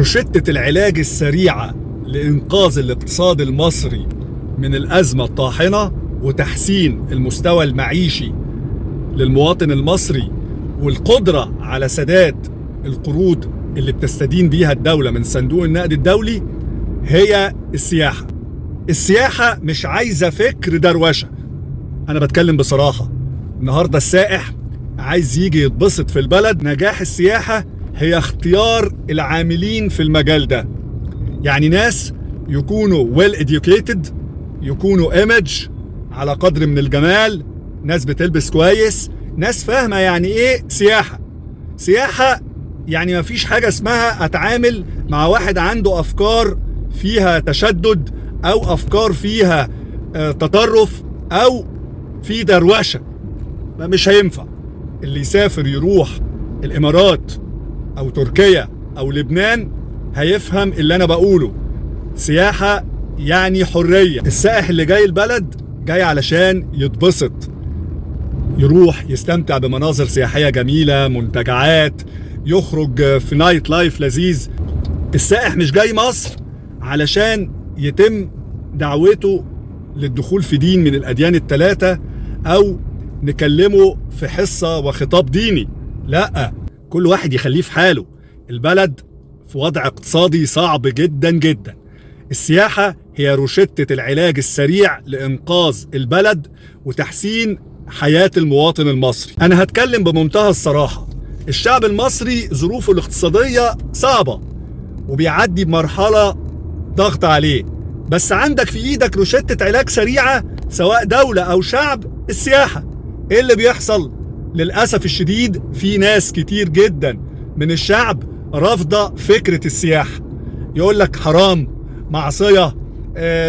روشتة العلاج السريعة لإنقاذ الاقتصاد المصري من الأزمة الطاحنة وتحسين المستوى المعيشي للمواطن المصري والقدرة على سداد القروض اللي بتستدين بيها الدولة من صندوق النقد الدولي هي السياحة. السياحة مش عايزة فكر دروشة، أنا بتكلم بصراحة. النهاردة السائح عايز يجي يتبسط في البلد. نجاح السياحة هي اختيار العاملين في المجال ده، يعني ناس يكونوا well educated، يكونوا image على قدر من الجمال، ناس بتلبس كويس، ناس فاهمة يعني ايه سياحة. سياحة يعني مفيش حاجة اسمها اتعامل مع واحد عنده افكار فيها تشدد او افكار فيها تطرف او في دروشة، مش هينفع. اللي يسافر يروح الامارات او تركيا او لبنان هيفهم اللي انا بقوله. سياحة يعني حرية. السائح اللي جاي البلد جاي علشان يتبسط، يروح يستمتع بمناظر سياحية جميلة، منتجعات، يخرج في نايت لايف لذيذ. السائح مش جاي مصر علشان يتم دعوته للدخول في دين من الأديان الثلاثة أو نكلمه في حصة وخطاب ديني، لا، كل واحد يخليه في حاله. البلد في وضع اقتصادي صعب جدا جدا. السياحة هي روشتة العلاج السريع لإنقاذ البلد وتحسين حياة المواطن المصري. أنا هتكلم بمنتهى الصراحة، الشعب المصري ظروفه الاقتصادية صعبة وبيعدي بمرحلة ضغط عليه، بس عندك في إيدك روشتة علاج سريعة سواء دولة أو شعب. السياحة إيه اللي بيحصل؟ للأسف الشديد في ناس كتير جدا من الشعب رافضة فكرة السياحة، يقول لك حرام، معصية،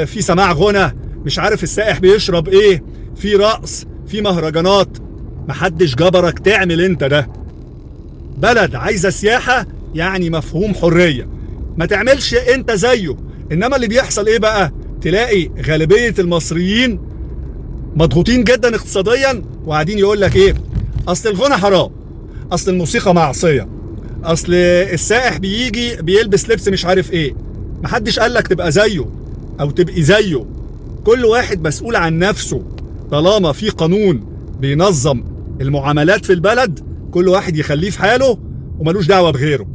في سماع غنى، مش عارف السائح بيشرب ايه، في رقص، في مهرجانات. محدش جبرك تعمل انت ده. بلد عايزة سياحة يعني مفهوم حرية، ما تعملش انت زيه. انما اللي بيحصل ايه بقى؟ تلاقي غالبية المصريين مضغوطين جدا اقتصاديا وقاعدين يقول لك ايه، اصل الغنى حرام، اصل الموسيقى معصية، اصل السائح بيجي بيلبس لبس مش عارف ايه. محدش قالك تبقى زيه او تبقي زيه، كل واحد مسؤول عن نفسه. طالما في قانون بينظم المعاملات في البلد كل واحد يخليه في حاله وملوش دعوة بغيره.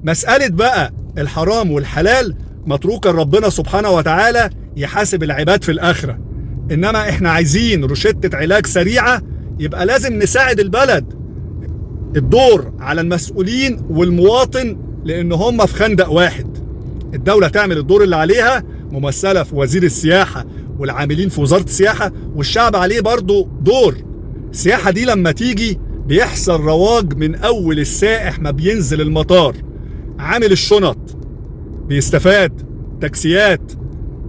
مسألة بقى الحرام والحلال متروكة لربنا سبحانه وتعالى يحاسب العباد في الآخرة. إنما إحنا عايزين روشتة علاج سريعة، يبقى لازم نساعد البلد. الدور على المسؤولين والمواطن لأن هم في خندق واحد. الدولة تعمل الدور اللي عليها ممثلة في وزير السياحة والعاملين في وزارة السياحة، والشعب عليه برضو دور. السياحة دي لما تيجي بيحصل رواج من أول السائح ما بينزل المطار. عامل الشنط بيستفاد، تاكسيات،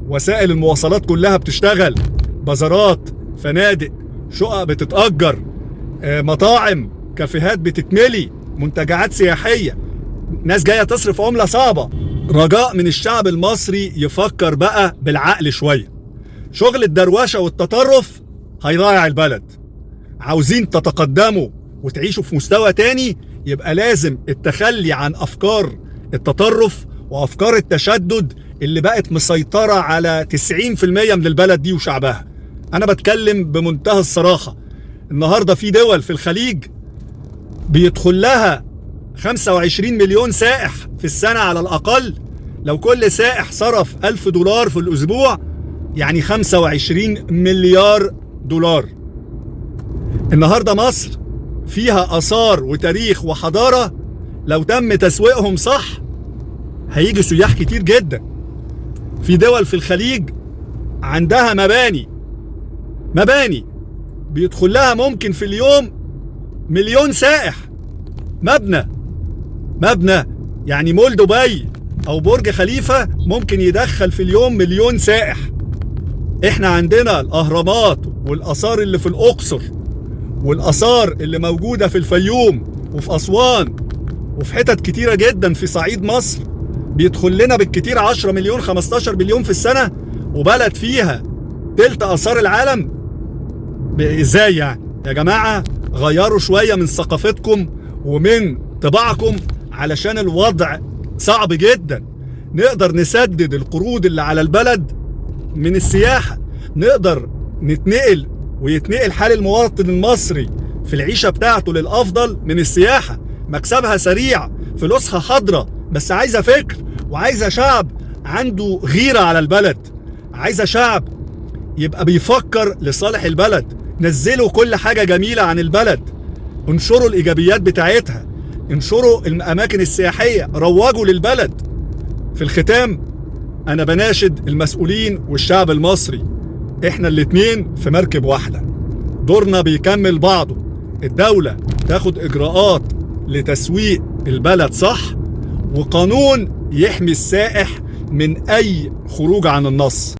وسائل المواصلات كلها بتشتغل، بازارات، فنادق، شقق بتتأجر، مطاعم، كافيهات بتتملي، منتجعات سياحية، ناس جاية تصرف عملة صعبة. رجاء من الشعب المصري يفكر بقى بالعقل شوية. شغل الدروشة والتطرف هيضيع البلد. عاوزين تتقدموا وتعيشوا في مستوى تاني، يبقى لازم التخلي عن أفكار التطرف وأفكار التشدد اللي بقت مسيطرة على 90% من البلد دي وشعبها. أنا بتكلم بمنتهى الصراحة. النهاردة في دول في الخليج بيدخل لها 25 مليون سائح في السنة على الأقل. لو كل سائح صرف $1000 في الأسبوع يعني 25 مليار دولار. النهاردة مصر فيها آثار وتاريخ وحضارة، لو تم تسويقهم صح هيجي سياح كتير جدا. في دول في الخليج عندها مباني بيدخل لها ممكن في اليوم 1,000,000 سائح. مبنى يعني مول دبي او برج خليفة ممكن يدخل في اليوم 1,000,000 سائح. احنا عندنا الاهرامات والاثار اللي في الاقصر والاثار اللي موجودة في الفيوم وفي اسوان وفي حتت كتيرة جدا في صعيد مصر بيدخل لنا بالكتير 10 مليون 15 مليون في السنة، وبلد فيها تلت اثار العالم. ازاي يعني يا جماعة؟ غيروا شوية من ثقافتكم ومن طباعكم علشان الوضع صعب جدا. نقدر نسدد القروض اللي على البلد من السياحة، نقدر نتنقل ويتنقل حال المواطن المصري في العيشة بتاعته للأفضل من السياحة. مكسبها سريع، فلوسها حاضرة، بس عايزة فكر، وعايزة شعب عنده غيرة على البلد، عايزة شعب يبقى بيفكر لصالح البلد. نزلوا كل حاجة جميلة عن البلد، انشروا الإيجابيات بتاعتها، انشروا الأماكن السياحية، روجوا للبلد. في الختام أنا بناشد المسؤولين والشعب المصري، إحنا الاتنين في مركب واحدة، دورنا بيكمل بعضه. الدولة تاخد إجراءات لتسويق البلد صح، وقانون يحمي السائح من أي خروج عن النص.